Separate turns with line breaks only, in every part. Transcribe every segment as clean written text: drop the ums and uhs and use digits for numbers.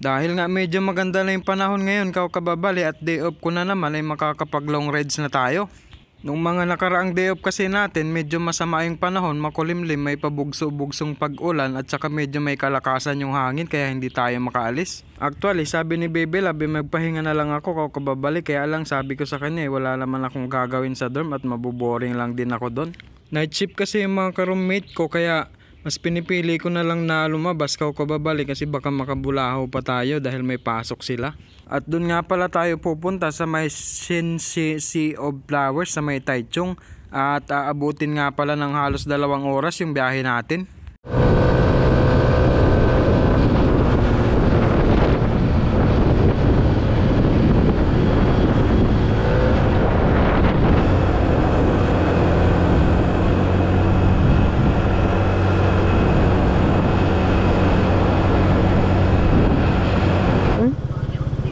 Dahil nga medyo maganda na yung panahon ngayon kababali at day off ko na naman ay makakapag long rides na tayo. Nung mga nakaraang day off kasi natin medyo masama yung panahon, makulimlim, may pabugso-bugsong pag-ulan at saka medyo may kalakasan yung hangin kaya hindi tayo makaalis. Actually sabi ni Baby Love magpahinga na lang ako kababali, kaya lang sabi ko sa kanya wala naman akong gagawin sa dorm at mabuboring lang din ako doon. Night shift kasi yung mga ka-roommate ko kaya mas pinipili ko na lang na lumabas kababali kasi baka makabulahaw pa tayo dahil may pasok sila. At dun nga pala tayo pupunta sa may Sea of Flowers sa may Taichung at aabutin nga pala ng halos 2 oras yung biyahe natin.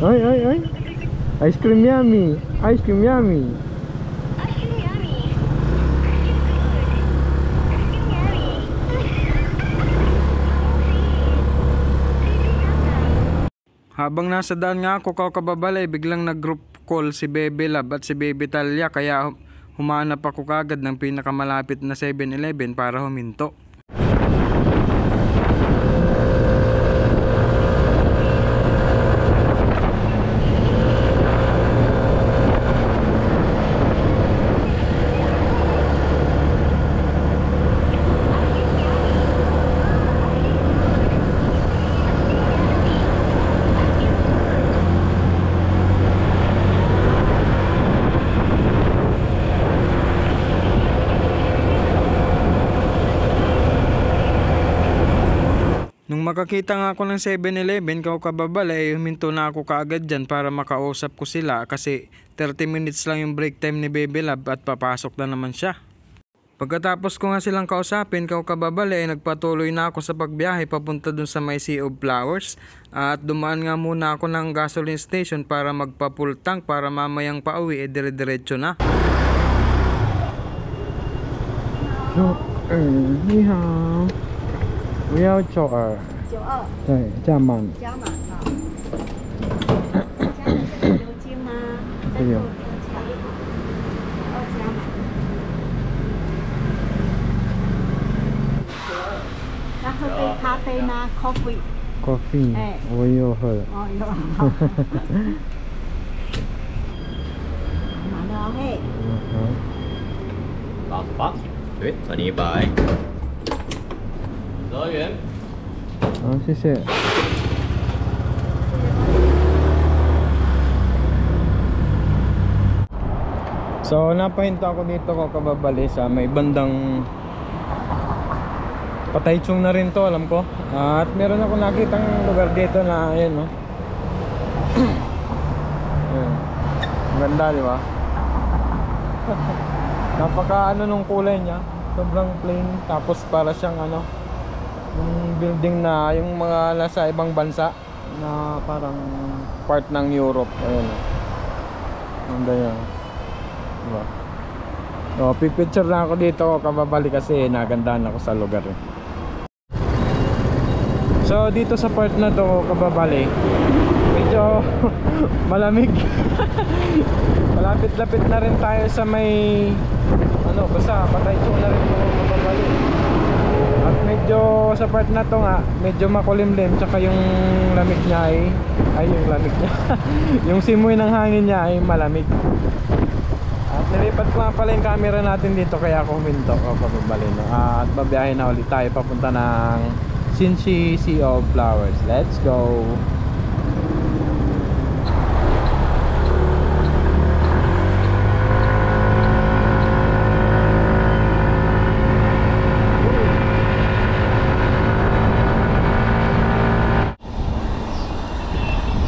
Ay. Ice cream yummy. Ice cream yummy.
Ice cream yummy.
Habang nasa daan nga ako kababali, biglang nag-group call si Baby Love at si Baby Talia kaya humanap ako kagad ng pinakamalapit na 7-Eleven para huminto. Nung makakita nga ako ng 7-Eleven kababali ay huminto na ako kaagad dyan para makausap ko sila kasi 30 minutes lang yung break time ni Baby Love at papasok na naman siya. Pagkatapos ko nga silang kausapin kababali ay nagpatuloy na ako sa pagbiyahe papunta dun sa may Sea of Flowers at dumaan nga muna ako ng gasoline station para magpa-full tank para mamayang pauwi dire-diretso na. Ni hao. 我要92，对，加满。
加满哈。加的是牛筋吗？
这有。
要加满。那喝杯咖啡吗 ？Coffee。
Coffee。哎，我有喝。
哦，有。好。满了嘿。
88，对，算你100。12元。
好，谢谢。So napahinto ako dito kababali sa may bandang Pataychung na rin to, alam ko. At meron ako nakitang lugar dito na ayun, no. Ayun. Ganda, di ba? Napaka ano nung kulay niya, sobrang plain, tapos para siyang ano, yung building na yung mga nasa ibang bansa na parang part ng Europe. Ayun, ang ganda, diba? So pipicture lang ako dito kababali kasi nagandaan ako sa lugar eh. So dito sa part na to kababali, medyo malamig. Malapit-lapit na rin tayo sa may ano, basta Pataychung na rin yung kababali. At medyo sa part na to nga, medyo makulimlim, tsaka yung lamig niya ay yung lamig niya yung simoy ng hangin niya ay malamig. At nilipat ko nga pala yung camera natin dito kaya ako huminto kababali, no? At babiyahin na ulit tayo papunta ng Sea of Flowers. Let's go.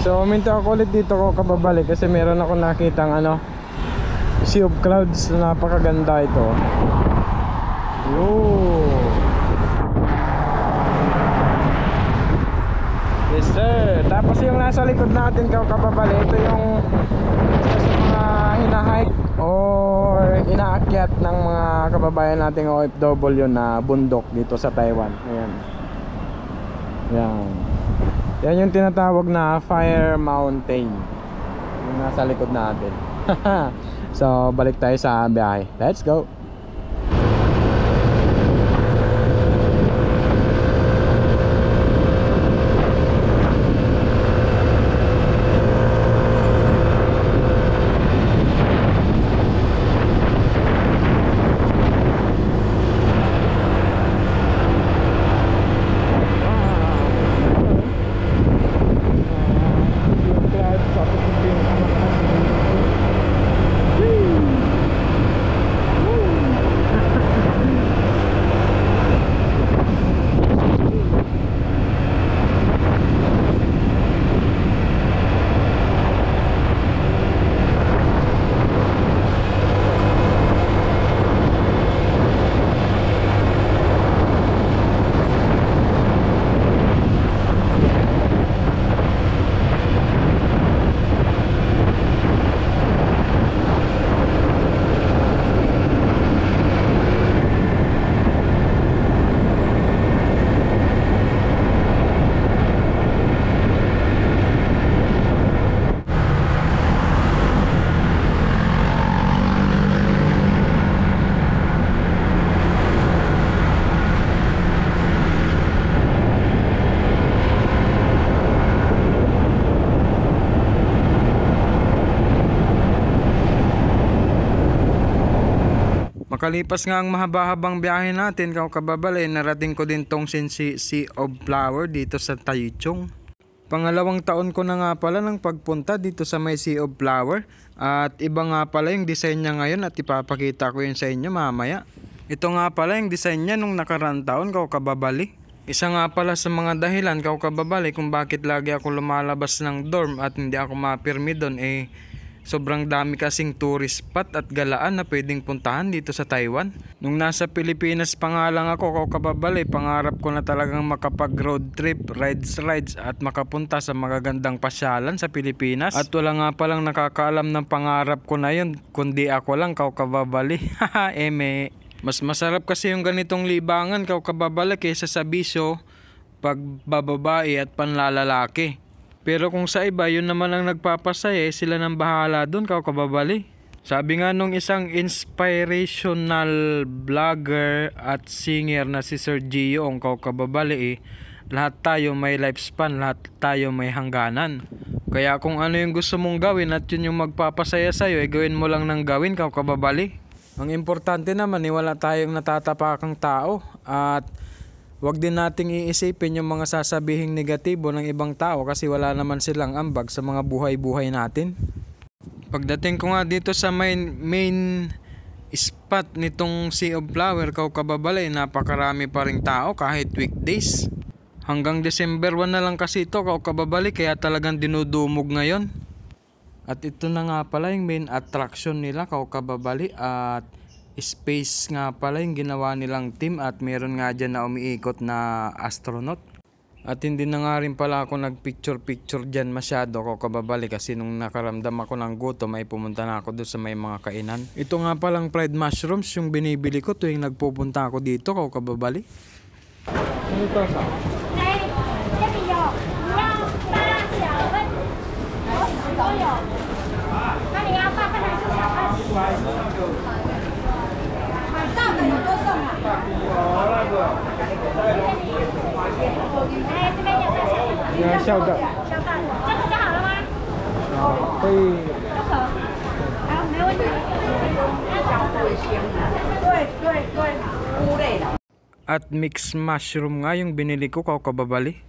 So huminto ako ulit dito ko kababali kasi meron ako nakitang ano, Sea of Clouds na napakaganda ito. Yes sir. Tapos yung nasa likod natin kababali, ito yung isa sa mga hinahike or inaakyat ng mga kababayan nating OFW na bundok dito sa Taiwan. Ayan. Ayan. Yan yung tinatawag na Fire Mountain. Yung nasa likod natin. So, balik tayo sa biyahe. Let's go! Makalipas nga ang mahaba-habang biyahe natin, kababali, narating ko din tong Sea of Flower dito sa Taichung. Pangalawang taon ko na nga pala ng pagpunta dito sa may Sea of Flower. At iba nga pala yung design niya ngayon at ipapakita ko yun sa inyo mamaya. Ito nga pala yung design niya nung nakaraan taon, kababali. Isa nga pala sa mga dahilan, kababali, kung bakit lagi ako lumalabas ng dorm at hindi ako mapirmi doon, sobrang dami kasing tourist spot at galaan na pwedeng puntahan dito sa Taiwan. Nung nasa Pilipinas pa nga lang ako, kababali, pangarap ko na talagang makapag road trip, rides at makapunta sa magagandang pasyalan sa Pilipinas. At wala nga palang nakakaalam ng pangarap ko na yun, kundi ako lang, kababali. Eme. Mas masarap kasi yung ganitong libangan, kababali, kaysa sa bisyo, pagbababae at panlalalaki. Pero kung sa iba, yun naman ang nagpapasaya, sila nang bahala dun, kababali. Sabi nga nung isang inspirational vlogger at singer na si Sir Gio, ang kababali, lahat tayo may lifespan, lahat tayo may hangganan. Kaya kung ano yung gusto mong gawin at yun yung magpapasaya sa'yo, gawin mo lang ng gawin, kababali. Ang importante naman, wala tayong natatapakang tao at huwag din nating iisipin yung mga sasabihing negatibo ng ibang tao kasi wala naman silang ambag sa mga buhay-buhay natin. Pagdating ko nga dito sa main spot nitong Sea of Flower, kababali, napakarami pa ring tao kahit weekdays. Hanggang December 1 na lang kasi ito, kababali, kaya talagang dinudumog ngayon. At ito na nga pala yung main attraction nila, kababali, at space nga pala yung ginawa nilang team at meron nga dyan na umiikot na astronaut. At hindi na nga rin pala ako nagpicture dyan masyado, kababali, kasi nung nakaramdam ako ng gutom ay pumunta na ako doon sa may mga kainan. Ito nga palang fried mushrooms yung binibili ko tuwing nagpupunta ako dito, kababali. Ano ito sa? At mixed mushroom nga yung binili ko, kababali.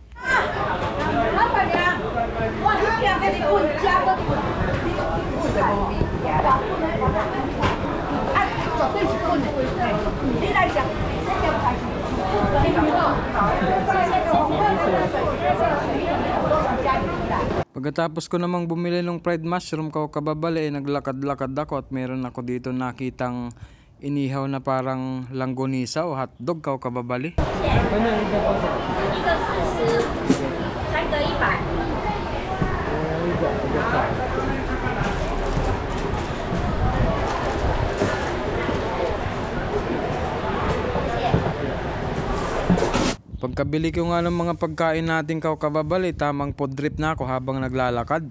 Pagkatapos ko namang bumili ng fried mushroom, kababali, naglakad-lakad ako at meron ako dito nakitang inihaw na parang langgonisa o hotdog, kababali. Pagkabili ko nga ng mga pagkain natin kababali, tamang food trip na ako habang naglalakad.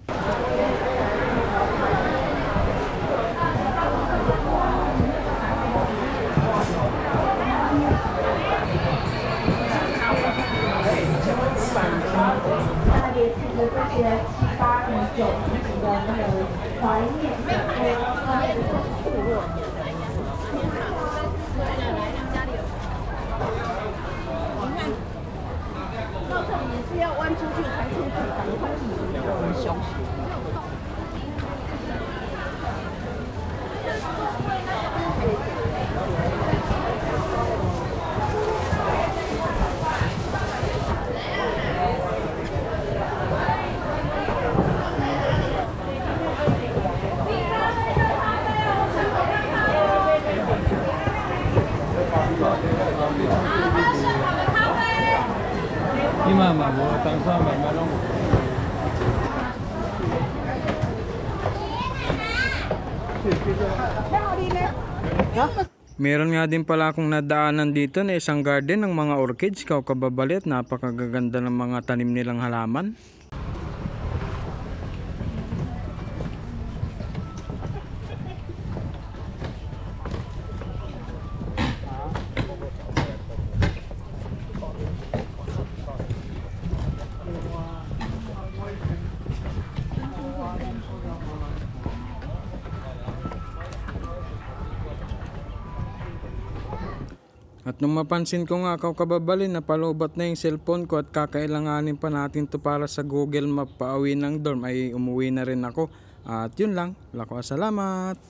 Meron nga din pala akong nadaanan dito na isang garden ng mga orchids kababali at napakagaganda ng mga tanim nilang halaman. At nung mapansin ko nga kababali na palubat na yung cellphone ko at kakailanganin pa natin to para sa Google Map pauwi ng dorm, ay umuwi na rin ako. At yun lang, salamat!